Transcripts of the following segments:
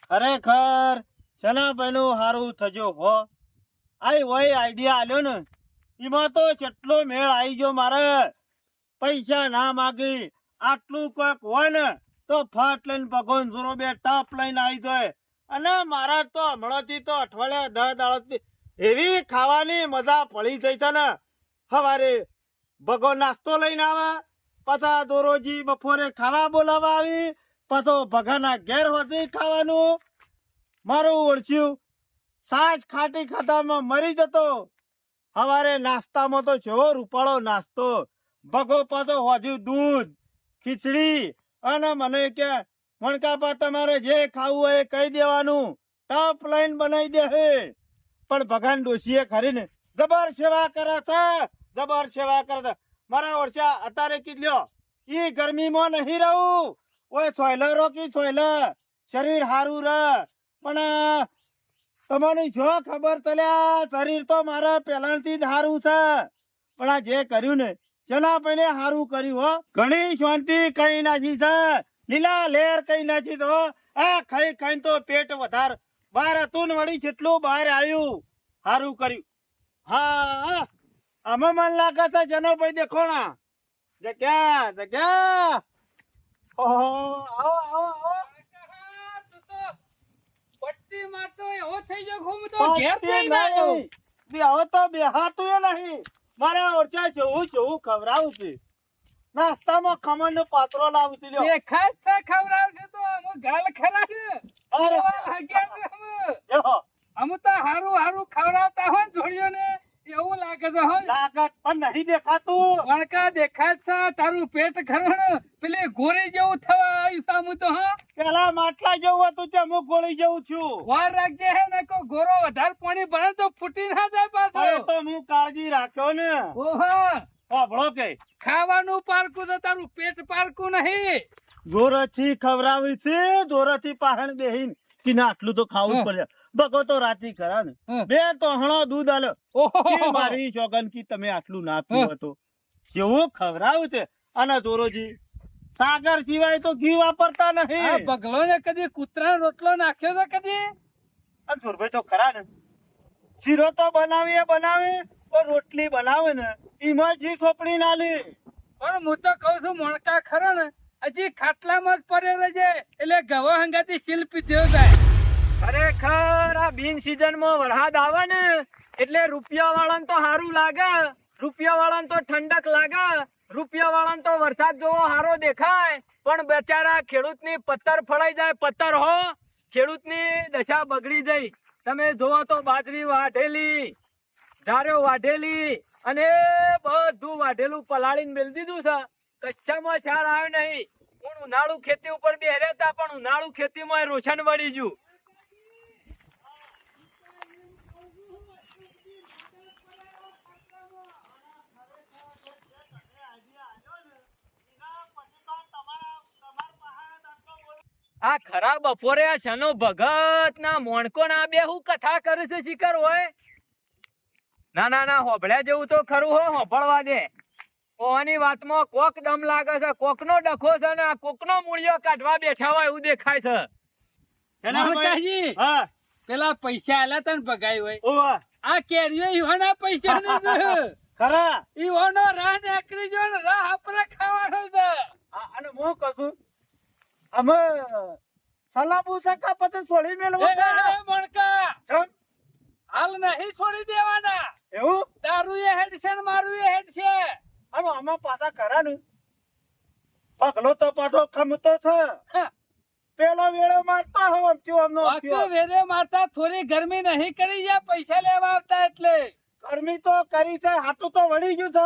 ખરેખર શના ભાઈનું હારું થજો હો. આઈ વય આઈડિયા આલ્યો ને એમાં તો કેટલો મેળ આવી ગયો. મારે પૈસા ના માગી આટલું કોઈક હોય ને તો ફટ લઈને ભગવાન જોરો બે ટપ લઈને આવી જાય. અને મારા તો હમણાંથી તો અઠવાડિયા 10 દાડાથી એવી ખાવાની મજા પડી જઈ છે ને. સવારે ભગો નાસ્તો લઈને આવે, પાછા દોરોજી બપોરે ખાવા બોલાવા આવી, પાછો ભગાના ઘેર હોતી ખાવાનું. મારું ઓળખ્યું સાજ ખાટી ખાતામાં મરી જતો. સવારે નાસ્તામાં તો જેવો રૂપાળો નાસ્તો, ભગો પાછો હોજ્યું દૂધ ખીચડી. અને મને કે મણકાપા તમારે જે ખાવું હોય એ કહી દેવાનું, ટપ લઈને બનાવી દે હે. પણ ભગવાન ડોશીએ ખરીને જબર સેવા કરે છે, જબર સેવા કરે છે. મારા ઓળશા અત્યારે કીધલ્યો ઈ ગરમીમાં નહીં રહું. ઓય સોયલર રોકી સોયલર શરીર હારું રહે. પણ તમને જો ખબર તલ્યા શરીર તો મારા પહેલાથી જ હારું છે. પણ આ જે કર્યું ને ચલા પહેલે હારું કર્યું હો. ઘણી શાંતિ કઈ નાખી છે, લીલા લેર કઈ નાખી તો આ ખાઈ ખાઈને તો પેટ વધાર બહાર હતું ને વળી કેટલું બહાર આવ્યું. હારું કર્યું. હા આમાં મન લાગે છે જનો ભાઈ દેખોણા જગ્યા જગ્યા. ઓહો આવો આવો આવો. પટ્ટી મારતો એવો થઈ ગયો ઘૂમ તો ઘેર જઈને આવ્યો. બે હવે તો બેહાતું એ નહીં. મારા ઓરચા જેવું જેવું ખવડાવું છે. નાસ્તામાં ખમણ નો પાત્રો લાવું છું. લ્યો દેખાય છે ખવડાવશે તો અમુ ગાલ ખરા છે. અરે લાગ્યા છે જો અમુ તો હારું હારું ખવડાવતા હોય જોડ્યો ને એવું લાગે છે હો. લાગત પણ નહીં દેખાતું. વણકા દેખાય છે તારું પેટ ખરણ પેલે ગોરી જેવું થવા આવ્યું સામું તો હા. પેલા માટલા જેવું હતું તે હું ગોળી જેવું છું. વાર રાખજે હે ને કો ગોરો વધારે પાણી ભરે તો ફૂટી ના જાય પાછો. હવે તો હું કાળજી રાખ્યો ને. ઓહો સાંભળો કે ખાવાનું પારકું તો તારું પેટ પારકું નહીં. જોરથી ખવડાવી છે, જોરથી પાહણ બેહીન કે ના આટલું તો ખાવું જ પડે. બગો તો રાતી ખરા ને બે તો હણો દૂધ આલ્યો. ઓહો મારી શોગન કી તમે આટલું ના પીવો તો કેવું ખવડાવ્યું છે. અને જોરોજી સાગર સિવાય તો ઘી વાપરતા આ નહીં. બગલો ને કદી કૂતરા રોટલો નાખ્યો તો કદી. આ જોરભાઈ તો ખરા ને શીરો તો બનાવે પણ રોટલી બનાવે ને એમાં ઘી સોપડી ના લે. પણ હું તો કઉ છું મણકા ખરો ને હજી ખાટલામાં જ પડ્યો રહેજે એટલે ગવા હંગાથી શિલ્પી થયો જાય. ખરેખર આ બિન સીઝન માં વરસાદ આવે ને એટલે રૂપિયા વાળાને તો સારું લાગે, રૂપિયા વાળાને તો ઠંડક લાગે, રૂપિયા વાળાને તો વરસાદ જોવો સારો દેખાય. પણ બચારા ખેડૂત ની પત્તર ફળાઈ જાય. પત્તર હો ખેડૂત ની દશા બગડી જાય. તમે જોવો તો બાજરી વાઢેલી, ધાર્યો વાઢેલી અને બધું વાઢેલું પલાળીને મેલ દીધું છે. કચ્છામાં સાર આવ્યો નહીં. હું ઉનાળુ ખેતી ઉપર બેહર્યા હતા પણ ઉનાળુ ખેતીમાં રોશન વળી ગયું. આ ખરા બપોરે આ શનો ભગત ના મોણકો ના બે હું કથા કરે છે શિખર હોય. ના ના ના હોભળ્યા જેવું તો ખરું હો. હોભળવા દે. ઓની વાતમાં કોક દમ લાગે છે, કોક નો ડખો છે ને કોક નો મૂળિયો કાઢવા બેઠા હોય એવું દેખાય છે. મણકાજી, હા પેલા પૈસા આલ્યા તને ભગાઈ હોય ઓવા આ કેરીઓ ઈવાના પૈસા નહીં ખરા. ઈવાનો રાહ નીકળી જો ને રાહ આપણે ખાવાનો છે. અને હું કહું છું અમે સલાહ પૂછા પછી છોડી મેળવો. એ મણકા હાલ નહીં છોડી દેવાના. એવું તારું એ હેડ છે ને મારું એ હેડ છે. આમ આમાં પાછા ખરા ને પગલો તો પાછો ખમતો છે. પેલો વેળો મારતો હોય બાકી વેરે માતા થોડી ગરમી નહીં કરી જાય પૈસા લેવા આવતા એટલે. ગરમી તો કરી છે, હાટું તો વળી ગયું છે.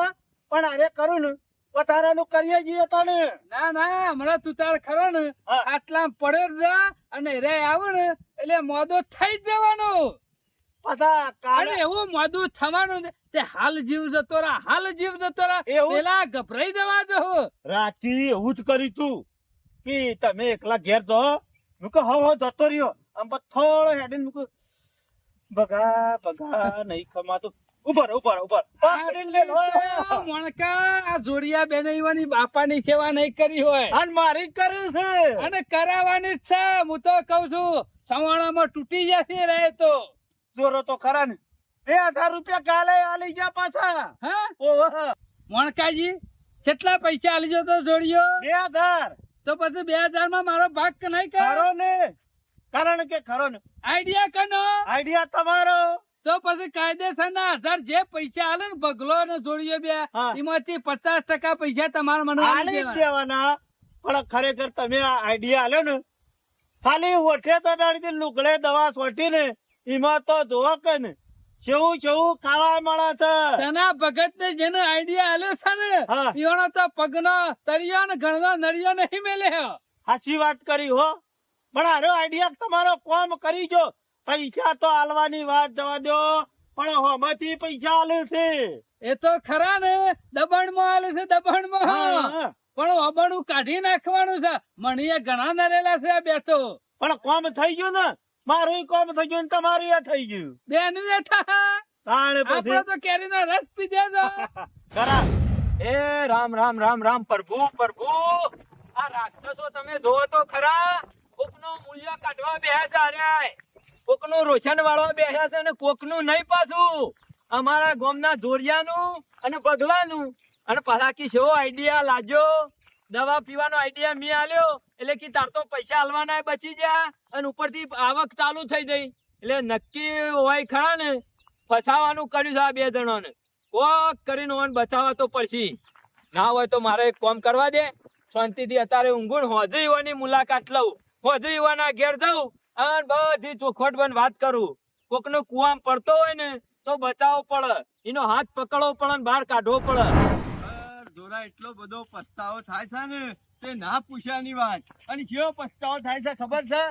પણ અરે કરું ને વધારાનું કરીએ જઈએ તને. ના ના હમણાં તું તાર ખરો ને આટલા પડે જા અને રે આવું ને એટલે મોદો થઈ જ જવાનું. પાછા અને કાળા એવું મોદું થવાનું ને તે હાલ જીવ જતો રા, હાલ જીવ જતો રા. એવું? પેલા ગભરાઈ જવા દો. રાતી એવું જ કરી તું કે તમે એકલા ઘેર જો. મૂકો હવ જતો રહ્યો આમ થોડો હેડીને મૂકો. બગા બગા નહીં ખમાતું. ઉપર ઉપર ઉપર પકડી લે લો. મોણકા આ જોડિયા બેનઈવાની બાપાની સેવા નહીં કરી હોય અને મારી કરી છે. અને કરાવવાની જ છે. હું તો કઉ છું સવાણામાં તૂટી જશે રહે તો. જોરો તો ખરા ને. 2000 રૂપિયા કાલે આલી ગયા પાછા. હા ઓહો મોણકાજી કેટલા પૈસા આલી જો તો જોડિયો? 2000 તો પછી 2000 માં મારો ભાગ કે નહીં કરો? ખરો ને. કારણ કે ખરો ને. આઈડિયા કનો? આઈડિયા તમારો. તો પછી કાયદેસરના 1000 જે પૈસા આલે ને બગલો ને જોડિયો બે હા. એમાંથી 50% પૈસા તમારે મને આલી આલી જ દેવાના. દેવાના. પણ ખરેખર તમે આ આઈડિયા આલ્યો ને ખાલી ઓઠે તડાડી લુગડે દવા સોટી ને એમાં તો જોવો કે ને કેવું કેવું ખાવા મળે છે. તેના ભગત ને જેને આઈડિયા આલ્યો છે ને હા. એનો તો પગનો તળિયો ને ઘણનો નળિયો નહીં મેલ્યો. સાચી વાત કરી હો. પણ આનો આઈડિયા તમારો કોમ કરી જો. પૈસા તો આલવાની વાત જવા દો પણ હોમાંથી પૈસા આલે છે. એ તો ખરા ને દબાણમાં આલે છે દબાણમાં. હા. પણ અબણું કાઢી નાખવાનું છે. મણીએ ઘણા નરેલા છે આ બે તો. પણ કોમ થઈ ગયું ને. મારું કોમ થઈ ગયું ને તમારું એ થઈ ગયું. બેનું બેઠા તાણે આપડે પછી તો કેરીનો રસ પીધે છો. ખરા. એ રામ રામ રામ રામ પ્રભુ પ્રભુ આ રાક્ષસો તમે જોવો તો ખરા. કોકનું મૂલ્ય કાઢવા બેહ્યા છે. અરે કોકનું રોશન વાળવા બેહ્યા છે અને કોકનું નહીં પાછું. અમારા ગામના જોરિયાનું અને બગલાનું. અને પાછા સેવો આઈડિયા લાગ્યો. દવા પીવાનો આઈડિયા મેં આલ્યો એટલે કે તાર તો પૈસા આલવાના બચી ગયા અને ઉપરથી આવક ચાલુ થઈ ગઈ. એટલે નક્કી હોય ખરા ને ફસાવાનું કર્યું છે આ બે જણોને. કોક કરીને ઓન બચાવવા તો પડશે. ના હોય તો મારે એક કામ કરવા દે. શાંતિથી અત્યારે ઊંઘું હોજરી યુવાની મુલાકાત લઉં. હોજરી યુવાના ઘેર જાઉં અને બધી ચોખવટ બંધ વાત કરું. કોકનો કુવામ પડતો હોય ને તો બચાવવો પડે. એનો હાથ પકડવો પડે ને બહાર કાઢવો પડે. જોરા એટલો બધો પસ્તાવો થાય છે ને તે ના પૂછ્યાની વાત. અને કેવો પસ્તાવો થાય છે ખબર છે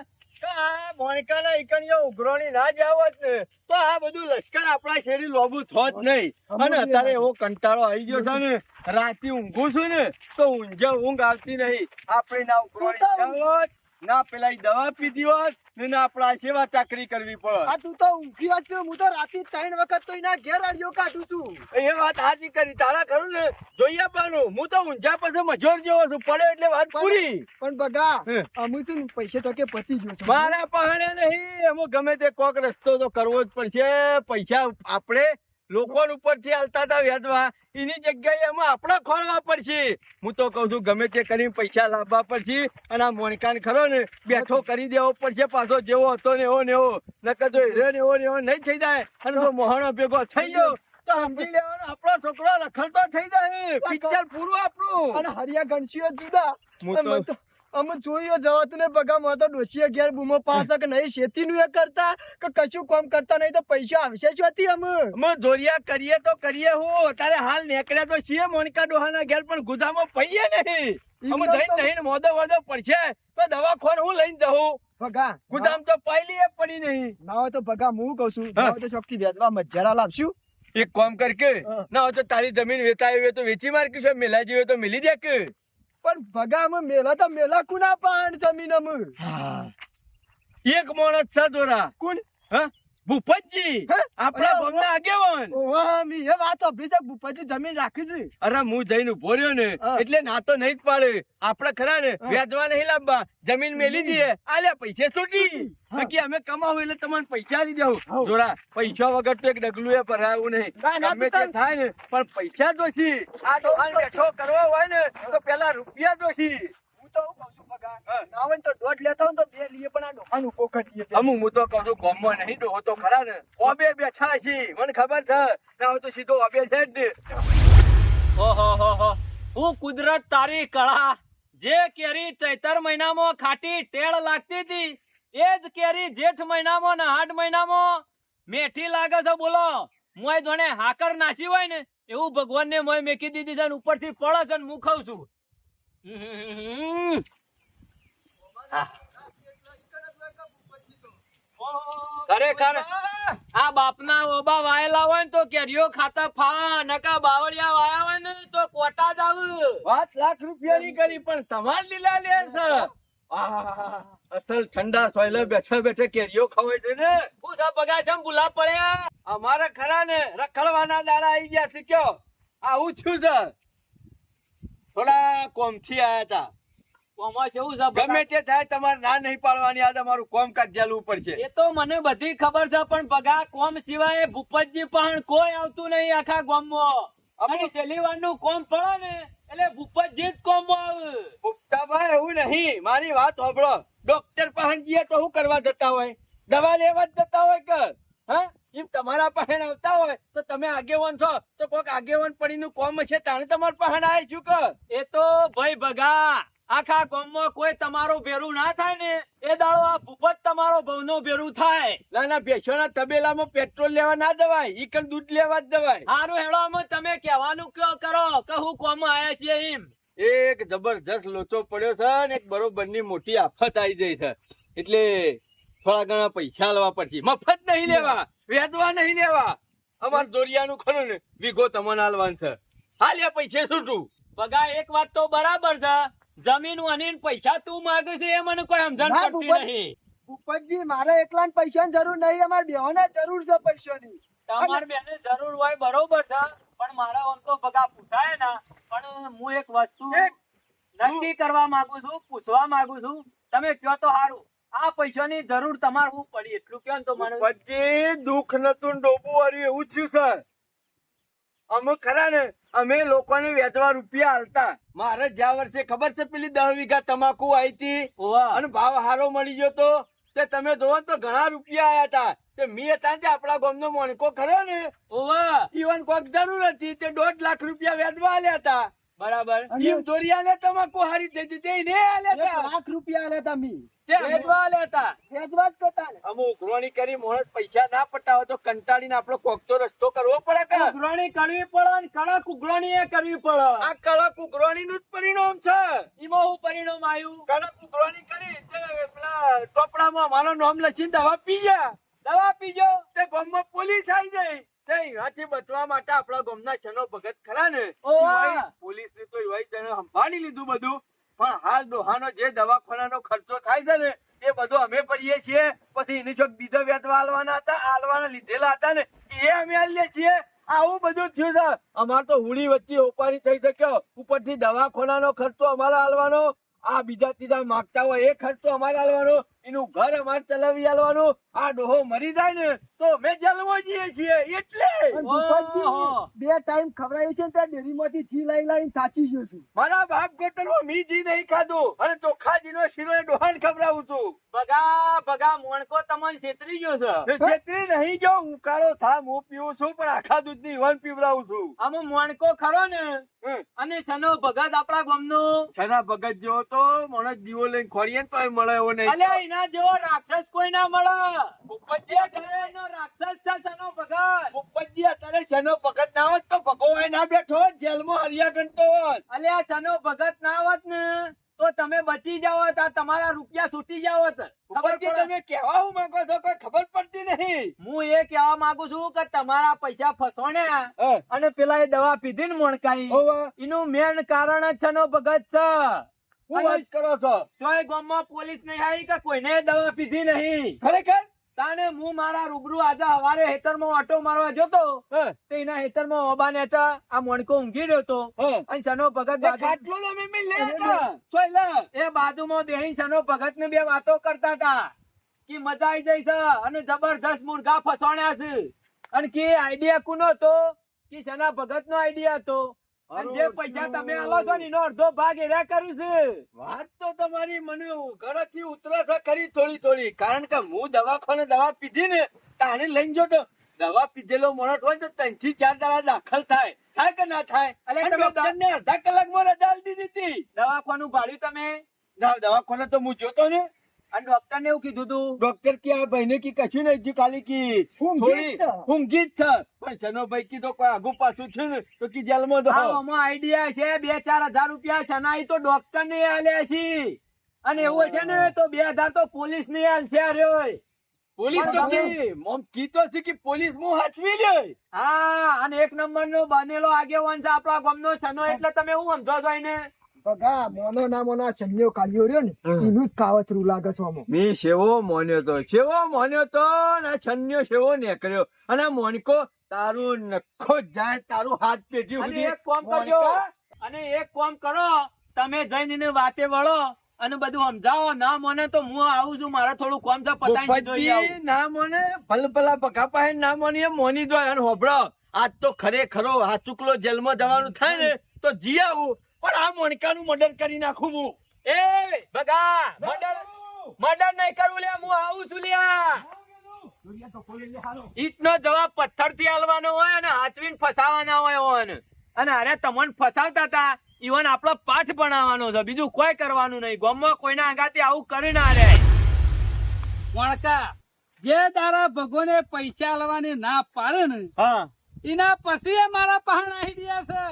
કે આ મોણકાના ઈકણીઓ ઉઘરોણી ના જાવત ને તો આ બધું લશ્કર આપણા શેરી લોબુ થોત નહીં. અને અત્યારે એવો કંટાળો આવી ગયો છે ને રાતે ઊંઘું છું ને તો ઊંઘ આવતી નહીં. આપણે ના ઉઘરોણી જાવત ના પેલા દવા પીધી હોત ને ના આપણા સેવા ચાકરી કરવી પડે. તું તો ઊંઘી વાત છે. હું તો રાતે 3 વખત તો એના ઘેર અડિયો કાઢું છું. એ વાત સાચી કરી તારા ખરું ને જોઈએ પાનું. હું તો ઊંઝા પછી મજોર જેવો છું. પડ્યો એટલે વાત પૂરી. પણ બગા હે. અમુ શું પૈસા તો કે પતી ગયો છે. મારા પહાડે નહીં. એમાં ગમે તે કોક રસ્તો તો કરવો જ પડશે. પૈસા આપણે લોકો ઉપરથી હાલતા હતા વ્યાજવા એની જગ્યાએ એમાં આપણે ખોળવા પડશે. હું તો કઉ છું ગમે તે કરીને પૈસા લાવવા પડશે. અને આ મોણકાન ખરો ને બેઠો કરી દેવો પડશે. પાછો જેવો હતો ને એવો નકર જો હીરો ને એવો નહીં થઈ જાય અને જો મોહણો ભેગો થઈ ગયો તો સમજી લેવાનો આપણો છોકરો રખડતો થઈ જાય. પિક્ચર પૂરું આપણું. અને હરિયા ગણશીઓ જુદા. હું તો અમે જોયો જવાતું ને બગા માં તો ડોશી ઘેર બૂમો પાછા કે નહીં શેતી નું એ કરતા કે કશું કામ કરતા નહીં તો પૈસા આવશે જોતી અમે ધોરિયા કરીએ તો કરીએ. હું અત્યારે હાલ નીકળ્યા તો છીએ મોનિકા ડોહાના ઘેર પણ ગુદામાં પૈયે નહીં. અમે દહીં મોદો વોદો પડશે તો દવાખાને હું લઈને જવું. બગા ગુદામ તો પાયલી એ પડી નહીં. ના હોય તો બગા હું કઉ છું ના હોય તો ચોકથી વેચવા મજારા લાવશું. એક કામ કર કે ના હોય તો તારી જમીન વેચાવી હોય તો વેચી માર કે મેલા જેવી તો મિલી દે કે. પણ ભગા અમે મેલા તો મેલા કુના પાણ જમીન અમે. એક માણસ છે દોરા. કોણ? હા ભૂપતજી આપણા ગામના આગેવાન. ઓહા મી એ વાત અભી છે ભૂપતજી જમીન રાખી છે. અરે હું જઈને ઉભો રહ્યો ને એટલે ના તો નહીં જ પાડે. આપડે ખરા ને વ્યાજવા નહીં લાવવા. જમીન મેલી દઈએ આલ્યા પૈસા છૂટી. બાકી અમે કમાવું એટલે તમને પૈસા આપી દઉં. જોરા પૈસા વગર તો એક ડગલું એ ભરાવું નહીં. ગમે તે થાય ને પણ પૈસા જોશી. આ દોકાન બેઠો કરવો હોય ને તો પેલા રૂપિયા જોશી. હું તો હું કહું છું બગા ના હોય તો દોઢ લેતા હોય તો બે લઈએ પણ આ દોકાન ઉભો કરીએ. હું તો કઉ છું ગામમાં નહીં ડોહો તો ખરા ને ઓબે બેઠા છીએ. મને ખબર છે ના હોય તો સીધો ઓબે છે જ ને. ઓહો હું કુદરત તારી કળા. જે કેરી ચૈતર મહિનામાં ખાટી ટેળ લાગતી હતી એ જ કેરી જેઠ મહિનામાં ને હાડ મહિનામાં મેઠી લાગે છે. બોલો મોય જોણે હાકર નાસી હોય ને એવું ભગવાનને મોય મેકી દીધી છે ને ઉપરથી પડે છે ને હું ખાઉં છું. ખરેખર આ બાપના ઓબા વાયેલા હોય ને તો કેરીઓ ખાતા ફા નકા બાવળિયા વાયા હોય ને તો કોટા જ આવે. વાત લાખ રૂપિયાની કરી પણ તમાર લીલા લેર છે. આહાહાહા. અસલ ઠંડા સોયલે બેઠા બેઠા કેરીઓ ખવાય છે ને. હું સા બગા ચમ ભૂલા પડ્યા? અમારે ખરા ને રખડવાના દાડા આવી ગયા છે કયો આવું થયું છે. થોડા કોમથી આયા હતા. કોમાં કેવું છે બગા? ગમે તે થાય તમારે ના નહીં પાડવાની, આ તમારું કોમ કાઢ્યાલું પડશે. એ તો મને બધી ખબર છે, પણ બગા કોમ સિવાય ભૂપતજી પણ કોઈ આવતું નહીં આખા ગામમાં. અને છેલ્લી વારનું કોમ પડે ને એટલે ભૂપતજી જ કોમમાં આવે. પુખ્તાભાઈ એવું નહીં, મારી વાત સાંભળો. ડોક્ટર પાસે જઈએ તો શું કરવા જતા હોય? દવા લેવા જ જતા હોય કે હા? એમ તમારા પાસે આવતા હોય તો તમે આગેવાન છો તો કોઈક આગેવાન પડીનું કોમ છે તાણે તમારા પાસે આવી છું કે. એ તો ભાઈ બગા આખા ગામમાં કોઈ તમારું ભેરું ના થાય ને એ દાડો આ ભૂપત તમારો ભવનો ભેરું થાય. ના ભેંસોના તબેલામાં પેટ્રોલ લેવા ના દવાય, ઈ કણ દૂધ લેવા જ દવાય. હારું હેળોમાં તમે કહેવાનું કયો કરો કે હું કોમ આયા છીએ એમ. એક જબરજસ્ત લોચો પડ્યો છે ને એક બરોબરની મોટી આફત આવી જાય છે, એટલે થોડા ઘણા પૈસા લેવા પડશે. મફત નહીં લેવા, વેચવા નહીં લેવા. અમાર દોરિયાનું ખરું ને વીઘો તમને હાલવાનું છે. હાલ્યા પૈસે છૂટું. બગા એક વાત તો બરાબર છે, જમીન વનીન પૈસા તું માંગે છે એ મને કોઈ સમજણ ના, પડતી ભૂપત. નહીં. ભૂપતજી મારે એકલા પૈસાની જરૂર નહીં, અમારે બેહોને જરૂર છે પૈસાની. તમારે બેને જરૂર હોય બરોબર છે, પણ મારા આમ તો બગા પૂછાય ના. પણ હું એક વસ્તુ નક્કી કરવા માંગુ છું, પૂછવા માંગુ છું. તમે કયો તો સારું, આ પૈસાની જરૂર તમારે હું પડી એટલું કયો ને તો મને. પછી દુઃખ નતું ડોબું વાળું એવું થયું છે. અમુક ખરા ને અમે લોકોને વેચવા રૂપિયા હાલતા. મારે જ્યાં વર્ષે ખબર છે પેલી 10 વીઘા તમાકુ આવી હતી ઓવા. અને ભાવ સારો મળી ગયો તો તે તમે જોવો ને તો ઘણા રૂપિયા આયા હતા. તે મી હતા ને આપણા ગામનો મોણકો ખરો ને ઓવા. ઈવન કોક જરૂર હતી તે 1.5 લાખ રૂપિયા વેચવા આલ્યા હતા. બરાબર. એમ દોરિયાને તમાકુ હારી થઈ હતી તે ને આલ્યા હતા. 1 લાખ રૂપિયા આલ્યા તા મી. તે વેચવા લેતા. વેચવા જ કરતા ને. અમુક ઉઘરાણી કરી માણસ પૈસા ના પટાવે તો કંટાળીને આપણો કોક તો રસ્તો કરવો પડે કે. ઉઘરાણી કરવી પડે ને કડક ઉઘરાણી એ કરવી પડે. આ કડક ઉઘરાણી નું જ પરિણામ છે. એમાં હું પરિણામ આવ્યું? કડક ઉઘરાણી કરી તે પેલા ટોપડામાં મારું નામ લખીને દવા પી ગયા. દવા પીજો. તે ગામમાં પોલીસ આવી ગઈ. તે એનાથી બચવા માટે આપણા ગામના છનો ભગત ખરા ને ઓવા. પોલીસ ને તો એવાય તેને સંભાળી લીધું બધું. પણ હાલ દોહાનો જે દવાખાનાનો ખર્ચો થાય છે ને એ બધો અમે ભરીએ છીએ. પછી એની ચોક બીજા વેચવા આલવાના હતા, આલવાના લીધેલા હતા ને એ અમે આલીએ છીએ. આવું બધું થયું છે. અમાર તો હુડી વચ્ચે ઉપાડી થઈ શક્યો. ઉપરથી દવાખાનાનો ખર્ચો અમારે આલવાનો, આ બીજા ત્રીજા માગતા હોય એ ખર્ચો અમારે આલવાનો, એનું ઘર અમારે ચલાવી આલવાનું. આ ડોહો મરી જાય ને તો અમે જેલમાં જઈએ છીએ. એટલે અને ભૂપતજી ઓહો. 2 ટાઈમ ખવડાવ્યું છે ને ત્યાં ડેરીમાંથી જી લાવીને થાચી ગયો છું. મારા બાપ ગોતરમાં મી જી નહીં ખાધું અને ચોખ્ખા જીનો શીરો એ ડોહાને ખવડાવું છું. બગા મોણકો તમને છેતરી ગયો છે. તે છેતરી નહીં જો ઉકાળો થા હું પીવું છું પણ આખા દૂધની વન પીવડાવું છું. આમાં મોણકો ખરો ને હમ. અને સનો ભગત આપણા ગામનો. છના ભગત જેવો તો માણસ દીવો લઈને ખોરીએ ને તોય મળે એવો નહીં. અલ્યા એના જેવો રાક્ષસ કોઈ ના મળે. ભૂપતજી અત્યારે એનો રાક્ષસ છે સનો ભગત. ભૂપતજી અત્યારે છનો ભગત ના હોત તો ભગવાન ના બેઠો હોત, જેલમાં હરિયા ગણતો હોત. અલ્યા સનો ભગત ના આવત ને તો તમે બચી જાવત, આ તમારા રૂપિયા છૂટી જાવત. ખબર ભૂપતજી પડે? તમે કહેવા હું માંગો છો કોઈ ખબર પડતી નહીં. હું એ કહેવા માંગુ છું કે તમારા પૈસા ફસોણ્યા હા. અને પેલા એ દવા પીધી ને મોણકાઈ, હોવે. એનું મેન કારણ જ સનો ભગત છે. શું વાત કરો છો? ચોય ગામમાં પોલીસ નહીં આવી કે કોઈને દવા પીધી નહીં. ખરેખર? તાને હું મારા રૂબરૂ આજે હવારે હેતરમાં આટો મારવા જતો હા. તો એના હેતરમાં ઓબાને હતા, આ મોણકો ઊંઘી રહ્યો હતો હા. અને સનો ભગત એ બાજુ ખાટલો તો અમે મેં લે હતા. ચોય લે. એ બાજુમાં બેહીને સનો ભગત ને બે વાતો કરતા હતા કે મજા આવી જાય છે અને જબરદસ્ત મુર્ગા ફસવાણ્યા છે. અને કે આઈડિયા કોનો હતો? કે સના ભગત નો આઈડિયા હતો. અને જે પૈસા તમે આલો છો ને એનો અડધો ભાગ એરા કર્યું છે. વાત તો તમારી મને ઘરેથી ઉતરે છે ખરી થોડી થોડી. કારણ કે હું દવાખાને દવા પીધી ને તાણે લઈને જો તો દવા પીધેલો માણસ હોય તો 3 થી 4 દાડા દાખલ થાય કે ના થાય? અલ્યા અને તમે ડોક્ટરને અડધા કલાકમાં રજા આપી દીધી હતી. દવાખાનું ભાડ્યું તમે? દવાખાને તો હું જોતો ને. અને ડોક્ટર ને એવું કીધું તું? ડોક્ટર કે આ ભાઈને કી કશું નહીં થયું, ખાલી કી ઊંઘી જ છે. ઊંઘી જ છે. પણ શનો ભાઈ કીધો કોઈ આગુ પાછું છે ને તો કી જેલમાં દો. આમાં આઈડિયા છે 2-4 હજાર રૂપિયા સનાઈ તો ડોક્ટર ને આલ્યા છે. અને એવું છે ને તો 2000 તો પોલીસ ને આલશે. રહ્યો પોલીસ તો કી મોમ કીધો છે કે પોલીસ હું હાચવી લે. હા, અને 1 નંબર નો બનેલો આગેવાન છે આપણા ગામનો સનો. એટલે તમે હું સમજો છો એને? બગા મોનો ના મોનો આ શનિયો કાઢ્યો રહ્યો ને એનું જ કાવતરું લાગે છે આમાં. મેં શેવો મોન્યો તો ને આ છન્યો શેવો નીકળ્યો અને આ મોનકો તારું નખો જ જાય તારું હાથ પેટી અને સુધી. એક કામ કરજો અને એક કામ કરો તમે જઈને એને વાતે વળો અને બધું સમજાવો ના મને તો હું આવું છું મારે થોડું કામ છે પતાઈ પોપટજી ના મોને ભલભલા પગા પાસે ના મોની એમ મોની દો અને હોભળો આજ તો ખરેખરો આ ચૂકલો જેલમાં જવાનું થાય ને તો જી આવું પણ આ મોનકાનું મર્ડર કરી નાખું હું. એ બગા મર્ડર નહીં કરવું લે હું આવું છું લ્યા ઈટનો જવાબ પથ્થર થી હાલવાનો હોય અને હાચવીને ફસાવાના હોય ઓન અને અરે તમને ફસાવતા હતા ઈવન આપણો પાઠ ભણાવવાનો છે બીજું કોઈ કરવાનું નહીં ગામમાં કોઈના આગાથી આવું કરી ના રે વણકા જે તારા ભગવાને પૈસા લેવાની ના પાડે ને હા એના પછી એ મારા પહાણ આવી ગયા છે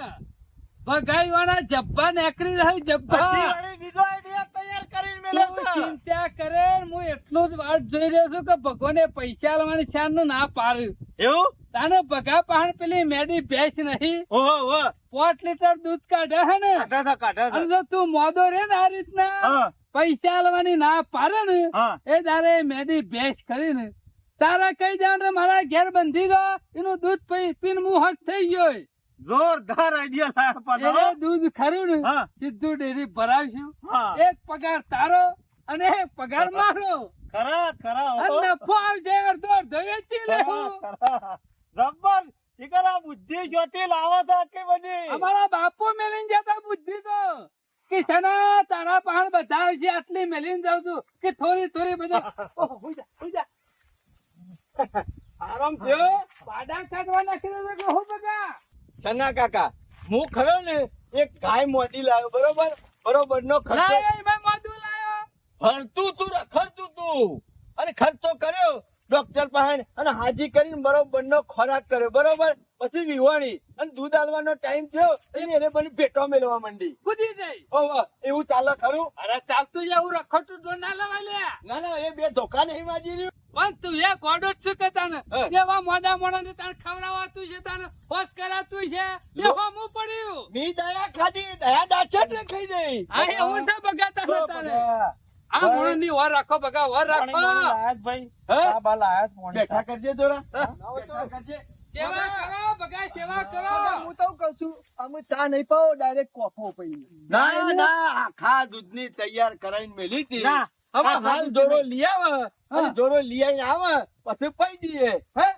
ભગાઈ વાળા જબ્બા નીકળી રહી જબ્બા વળી બીજો idea તૈયાર કરીને મેલ્યો તું છે. ચિંતા કરે હું એટલું જ વાટ જોઈ રહ્યો છું કે ભગવાને પૈસા લેવાની શાન નું ના પાડ્યું એવું તાને ભગા પહાણ પેલી મેડી ભેંસ નહીં ઓહો ઓહો 5 લીટર દૂધ કાઢે હે ને કાઢા છે અને જો તું મોદો રે ને આ રીતના હા પૈસા લેવાની ના પાડે ને હા એ તારે મેડી ભેંસ કરીને તારા કઈ જાણ રે મારા ઘેર બંધી દો એનું દૂધ પીને હું હક થઈ ગયો જોરદાર આઈડિયા લાયા પાછો. એને દૂધ ખરું ને હા સીધું ડેરી ભરાવશું હા એક પગાર તારો અને એક પગાર મારો ખરા ખરા અને હો. નફો આવશે અડધો અડધો વેચી લેવું ખરા. જબ્બર શીખર આ બુદ્ધિ જોતી લાવો તો આટલી બધી અમારા બાપુ મેલીને જતા બુદ્ધિ તો કે સના તારા પાણ બધા આવશે આટલી મેલીને જાઉં છું કે થોડી થોડી બધા ઓહો, હુઈ જા, હુઈ જા. આરામ થયો પાડા કાઢવા નાખી દે કે હું બગા ચના કાકા હું ખરો ને એક ગાય મોટી લાવ્યો બરોબર નો ખર્ચો લાય મેં મોઢું લાયો ભરતું તું રખડતું તું અને ખર્ચો કર્યો ડોક્ટર પાસે અને હાજી કરીને બરોબર નો ખોરાક કર્યો બરોબર પછી વિવાણી અને દૂધ આલવાનો ટાઈમ થયો એટલે એને બની પેટો મેળવા માંડી. કૂદી જાય ઓહો, એવું ચાલે ખરું? અરે ચાલતું જવું રખડતું તો ના લેવાય લે ના ના એ બે ધોકા નહીં વાજી રહ્યું. પણ તું એ ગોડો જ છું કે તાને હા. એવા મોડા મોડા ને તાને ખવડાવાતું છે તાને હોશ કરાતું છે એ હોમું પડ્યું મી દયા ખાધી દયા દાચટ ને ખાઈ ગઈ. આ એવું છે બગા તાને તારે આ મોણો ની વર રાખો બગા વર રાખો હે? બેઠા કરજે જોરા. બેઠા કરજે. સેવા કરો બગા સેવા કરો હું તો કહું છું અમે ચા નહીં પાવો ડાયરેક્ટ કોફો પીએ. ના ના આખા દૂધની તૈયાર કરાઈને મેલી હતી. ના, હવે આખા હાલ દૂધની. જોરો લઈ આવે અને હા. જોરો લઈ આવીને આવે પછી પઈ દઈએ. હે?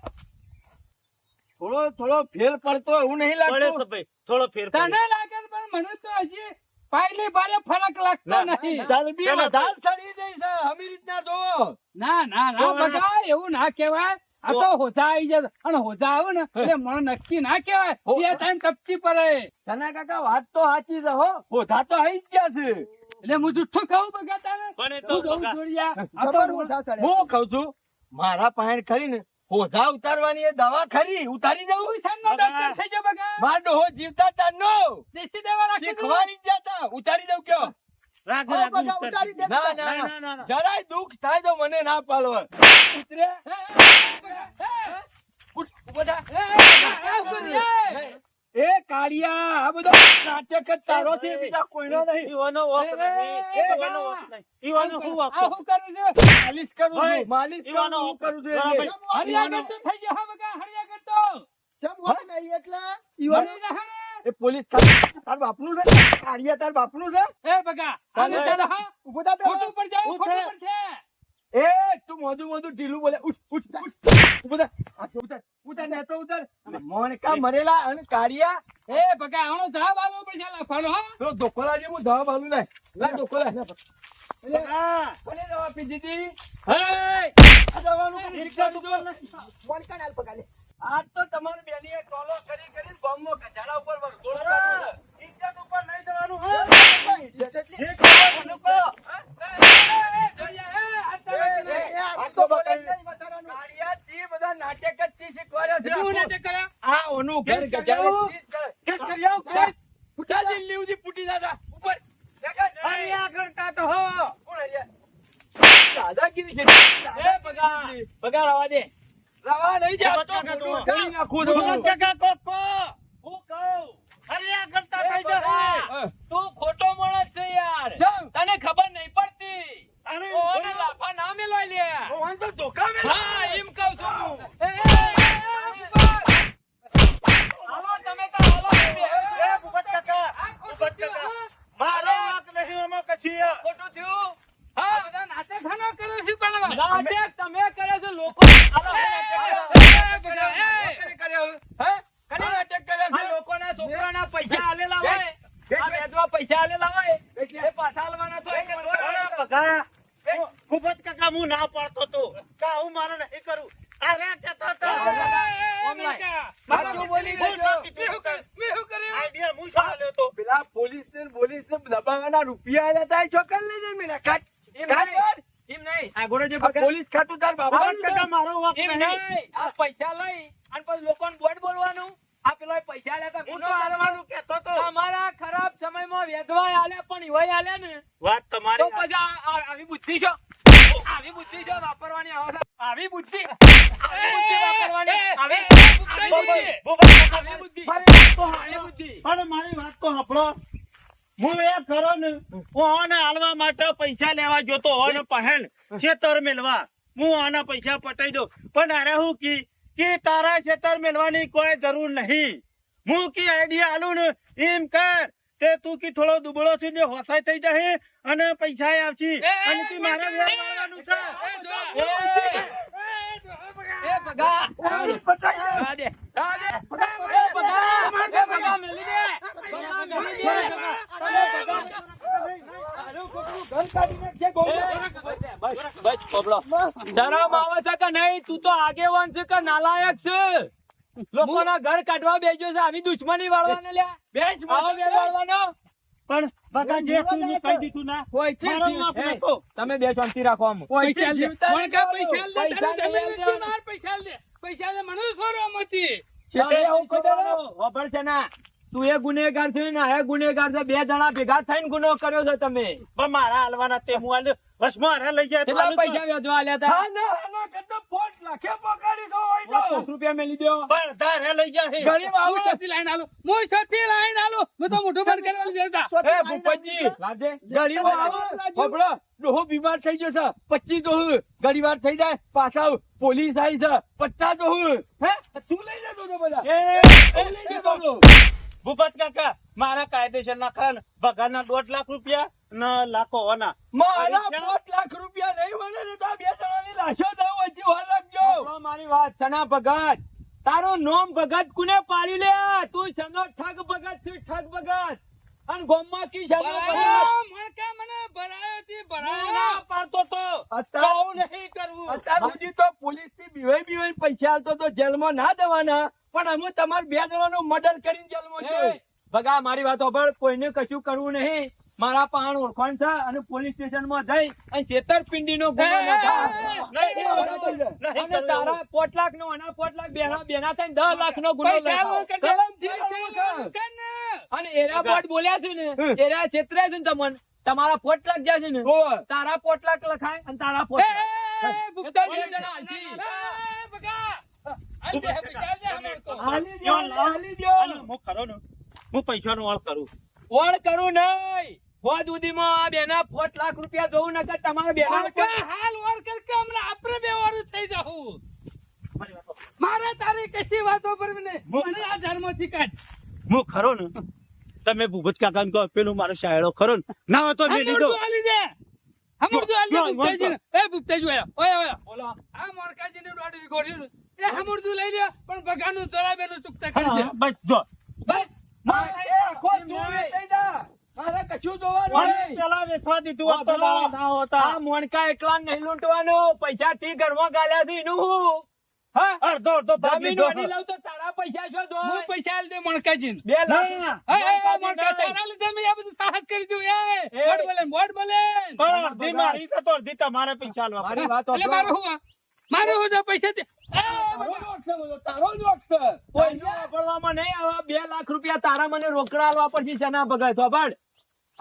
થોડો ફેર પડતો એવું નહીં પડે લાગતું. છે ભાઈ થોડો ફેર તને પડે. લાગે છે, પણ મને તો હજી પાયલી બારે ફરક લાગતો નથી ચરબી પેલા વધારે ચડી જાય છે. આવી રીતના જોવો. ના ના ના બગા એવું ના કહેવાય આ તો હોજા આવી જાય અને હોજા આવે ને એટલે મને નક્કી ના કહેવાય એ ટાઈમ તપતી પડે ચના કાકા વાત તો સાચી છે હો. હોધા તો આવી જ ગયા છે. એટલે હું જુઠ્ઠું ખાવું બગા તારે પણ એ તો તું જવું બગા. જોડિયા આ તો ખબર મોઢા ચડે. હું કઉ છું મારા પાસે ખરી ને હોધા ઉતારવાની એ દવા ખરી ઉતારી દઉં. નો ડોક્ટર થઈ જા બગા માર ડોહો જીવતા તારનો દેશી દવા રાખી દે. શીખવાડી જ જતા ઉતારી દઉં કયો. રાખ, હા, રાખ, બગા, ઉતાર ઉતારી દે. દે. ના ના, ના ના, ના. જરાય દુઃખ થાય તો મને ના પાડો. ઉતરે એ કાળિયા આ બધો નાટક જ તારો છે બીજા કોઈનો નહીં. ઈવાનો વોક નહીં. ઈવાનો વોક નહીં. ઈવાનો શું વોક આ છે? હું કરું છું? માલિશ કરું ભાઈ, છું માલિશ કરું ઈવાનો હું કરું છું બરાબર. એટલે. હરિયા કરતો થઈ ગયો હા બગા હરિયા કરતો ચમ હોય નહીં એટલે હરી જા હા. એ પોલીસ તાર બાપનું છે કાળિયા તાર બાપનું છે. એ બગા આને ચાલો હા ઉભો થા ખોટું પર જાવ હું ખોટું છે? પર છે એ તું મોઢું ઢીલું બોલે ઉઠ ઉઠ ઉઠ ઉભો થા. આ તો ઉતાર ઉતાર ને તો ઉતાર મોનકા મરેલા અને કાળિયા એ બગા આનો જવાબ આલવો પડશે લાફાનો હા તો ધોકોલા જે હું દવા ભાલું લાય લા ધોકોલા બગા. કોને દવા પી દીધી હે! આ દવાનું કઈ શિક્ષા દીધો મોનકા નાલ પગાલે. આજ તો તમારી બેનીએ ટોલો કરી બોમ્બો ગજાડા ઉપર વરઘોડો કાઢ્યો. ઇજ્જત ઉપર નહીં જવાનું હો. જે ખબર મને કહો. આ તો કાળિયાજી બધા નાટક જ થી શીખવાડ્યો છે. તું નાટક કર્યા આ ઓનું ઘર ગજાડે કેસ કરી આવ. ફૂટાજી લીવજી ફૂટી દાદા ઉપર હરિયા કરતા તો હો. કોણ હરિયા? દાદાગીરી છે. એ બગા. બગા રવા દે. રવા નહીં બગા જાતો. કાકા કરી નાખું તું છું. કાકા કોકો. હું કહું. હરિયા કરતા થઈ જશે. તું ખોટો મોણો છીએ. ખોટું થયું આ બધા નાટકખાનો કર્યો છે પણ નાટક તમે કર્યો છો લોકો આલો, આ લોકોના છોકરાના પૈસા આલેલા હોય આ વેચવા પૈસા આલેલા હોય એ પાછા આલવાના તો એક બગા, ભૂપત કાકા હું ના પાડતો તો કે હું મારે નહીં કરું. અરે કહેતા હતા. સાચું બોલી રહ્યો છો. આઈડિયા હું શું આલ્યો તો? પેલા પોલીસ ને દબાવવાના રૂપિયા આલ્યા તા, એ છોકરાને લઈ જાય મેલા કાઢ. એમ નહીં આ ગોળો જે આ પોલીસ ખાતું તાર બાબા ભૂપત કાકા મારો વાંક એમ નહીં. નહીં આ પૈસા લઈ અને પછી લોકોને બોટ બોલવાનું આ પેલો પૈસા આલ્યા તા હું ગુનો તો કરવાનો. હારવાનું કહેતો તો. તમારા ખરાબ સમયમાં વેધવાય આલ્યા પણ ઈવાય આલ્યા ને વાત તો તમારી. પછી આવી બુદ્ધિ છો આવી બુદ્ધિ છો વાપરવાની આવે છે. આવી બુદ્ધિ વાપરવાની આવી ભૂપત કાકા, આવી બુદ્ધિ આવી બુદ્ધિ પણ મારી વાત તો સાંભળો. હું એ ખરો ને, હું આને હાલવા માટે પૈસા લેવા જોતો હોને પહેલ ખેતર મેલવા હું આના પૈસા પટાઈ દઉં. પણ અરે હું કે તારા ખેતર મેલવાની કોઈ જરૂર નહીં. હું કી આઈડિયા હાલું ને એમ કર તે તું કી થોડો દુબળો છે ને હોસાઈ થઈ જશે અને પૈસા આવશે અને કી મારે વ્યવહાર કરવાનું છે. એ ભગા જા દે જા દે એ ભગા મેલી દે ભગા મેલી દે બસ પબલો શરમ આવે છે કે નહીં? તું તો આગેવાન છે કે નાલાયક છે? લોકોના ઘર કાઢવા બેસ્યો છે આવી દુશ્મની વાળવાને લ્યા બેસ આવો બે વાળવાનો પણ બગા જે તું હું કહી દીધું ના મારો માફ નતો. તમે બે શાંતિ રાખો આમ પૈસા લે વણકા પૈસા લે તારી જમીન વેચી માર પૈસા લે મને છોડવા મતી ખબર છે ના તું એ ગુનેગાર છે ને આ ગુનેગાર છે બે જણા ભેગા થઈને ગુનો કર્યો છે તમે પણ મારા હાલવાના તે હું હાલ બસ મારા લઈ જાય તો કેટલા હાલું તો. પૈસા વેચવા આલ્યા હતા 50 રૂપિયા મેલી દો પણ ધારે લઈ જાય. ગરીબ આવો હું છતી લાઈન આલું હું તો મોઢું બંધ કરવા દેતા એ ભૂપતજી ગરીબ આવો ખબરો ડોહો બીમાર થઈ ગયો છે 25 ડોહો ગરીવાર થઈ જાય પાછા પોલીસ આવી છે 50 ડોહો હે તું લઈ જતો તો બધા લઈ જતો તો ભૂપત કાકા મારા કાયદેસર ના ખરા બગાના 1.5 લાખ રૂપિયા ને લાખો હોના મારા 5 લાખ રૂપિયા નહીં મળે ને તો આ બે જણાની લાશો દઉં હજી વાર રાખજો મારી વાત સના ભગત તારું નામ ભગત કુને પાડી લે તું સનો ઠગ ભગત છે ઠગ ભગત અને ગોમમાં કી સનો ભગત મણકા મને ભરાયો થી ના ભરાયો પાડતો તો કહું નહીં કરવું. અત્યાર સુધી તો પોલીસ થી બીવાઈ પૈસા આલતો તો જેલમાં ના દેવાના પણ અમે તમાર બે જણાનો મર્ડર કરીને જેલમાં છે ભગા મારી વાત સાંભળ કોઈને કશું કરવું નહીં મારા પાણ ઓળખાણ છે અને પોલીસ સ્ટેશન માં જઈ અને છેતરપિંડીનો ગુનો નોંધાવો અને તારા 5 લાખ નો અને 5 લાખ બેના થઈને 10 લાખ નો ગુનો લખાવો. અને એરા બોટ બોલ્યા છે ને એરા છેતર્યા છે ને તમને તમારા 5 લાખ જાય છે ને તારા 5 લાખ લખાય અને તારા 5 અને હું ખરો ને હું પૈસાનો વાળ કરું. વળ કરું નહીં હોદ સુધીમાં આ બેના 5 લાખ રૂપિયા જોવું નકર તમારા બેના હાલ વાર કરકે હમણાં આપણે બે વાર થઈ જાઉં મારે તારી કશી વાતો પર મને આ ધર્મથી કાઢ હું ખરો ને તમે ભૂપત કાકા કહો પેલું મારો શાયરો ખરો ને ના હોય તો મેં લીધો. આલી દે હમણું આલી ભૂપતાજી એ ભૂપતાજી ઓય ઓય બોલો આ મોણકાજી ને દોડી ગોળ્યું એ હમણું લઈ લે પણ બગાનું જરાબેનું ચૂકતા કરી દે હા, બસ જો બસ મારે કશું જોવાનું નહીં. પેલા વેચવા દીધું આ પેલા ના હોતા. આ મોણકા એકલા નહીં લૂંટવાનો પૈસા થી ઘરમાં ગાલ્યા થી એનું હું હા અડધો અડધો ભાગ જમીન લીધો. વાળી લઉં તો તારા પૈસા શું દો હું પૈસા આલી દે મોણકાજી 2 લાખ ના, એ મોણકા તારા લીધે મેં આ બધું સાહસ કરી દીધું એ બોટ બોલે પણ અડધી મારી છે તો અડધી તમારે પૈસા આલવા પડે. મારી વાત એટલે મારું હું જો પૈસા દે તારો જ વખત છે. પૈસા વાપરવામાં નહીં આવા 2 લાખ રૂપિયા તારા મને રોકડા આલવા પડશે શેના ભગાય સાંભળ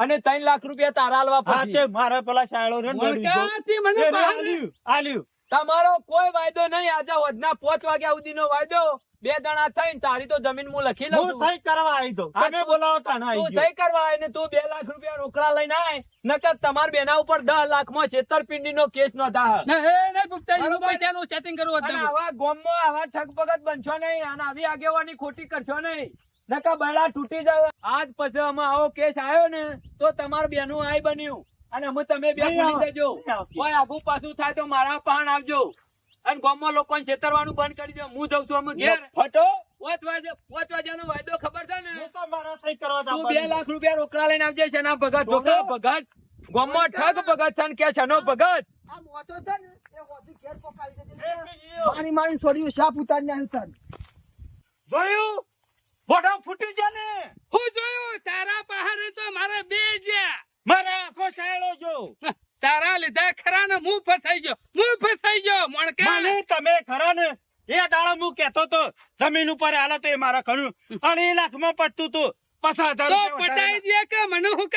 અને 3 લાખ રૂપિયા તારા આલવા હા પડશે તે મારા પેલા શાયરો છે ને મોણકાથી મને એને બહાર આલ્યું, આલ્યું. તમારો કોઈ વાયદો નહીં આજે વધના 5 વાગ્યા સુધીનો વાયદો 2 જણા થઈને તારી તો જમીન હું લખી લઉં હું છું સહી કરવા આવી દઉં. તમે બોલાવો તાને આવી તું ગયો. સહી કરવા આવે ને તું 2 લાખ રૂપિયા રોકડા લઈને આય નકર તમાર બેના ઉપર 10 લાખમાં છેતરપિંડીનો કેસ નોંધાય નહીં ભૂપતાજી હું પૈસાનું સેટિંગ કરું અને આવા ગોમમાં આવા ઠગપગત બનશો નહીં અને આવી આગેવાની ખોટી કરશો નહીં નકા બૈડા તૂટી જાવ. આજ પછી અમે આવો કેસ આવ્યો ને તો તમાર બેનું આઈ બન્યું અને અમે તમે બે ભૂલી જજો. કોઈ આગુ પાછું થાય તો મારા પાન આવજો અને ગામમાં લોકોને છેતરવાનું બંધ કરી દો. હું જઉં છું અમે ઘેર. ફટો 5 વાગ્યાનો વાયદો ખબર છે ને? હું તો મારા સહી કરવા તું જવાનું. 2 લાખ રૂપિયા રોકડા લઈને આવજે. શેના ભગત? ઢોકળા ભગત. ગામમાં ઠગ ભગત છે ને કે શેનો ભગત? આ મોચો છે ને એ હોજી ઘેર પકાવી દેજે. એ કીધું. મારી મારી છોડ્યું સાપ ઉતારી નાખ્યું તારું. જોયું ફોટો ફૂટી ગયા ને હું જોયું તારા પહાડે તો મારે બે જ્યા. મારા આંખો સાયડો જો તારા લીધા ખરા ને હું ફસાઈ ગયો મોણકા. મને તમે ખરા ને એ દાડા હું કેતો તો જમીન ઉપર હાલો તો એ મારા ખરું 2.5 લાખમાં પડતું તું 50,000 તો રૂપિયા પટાઈ વધારે. દે કે મને હું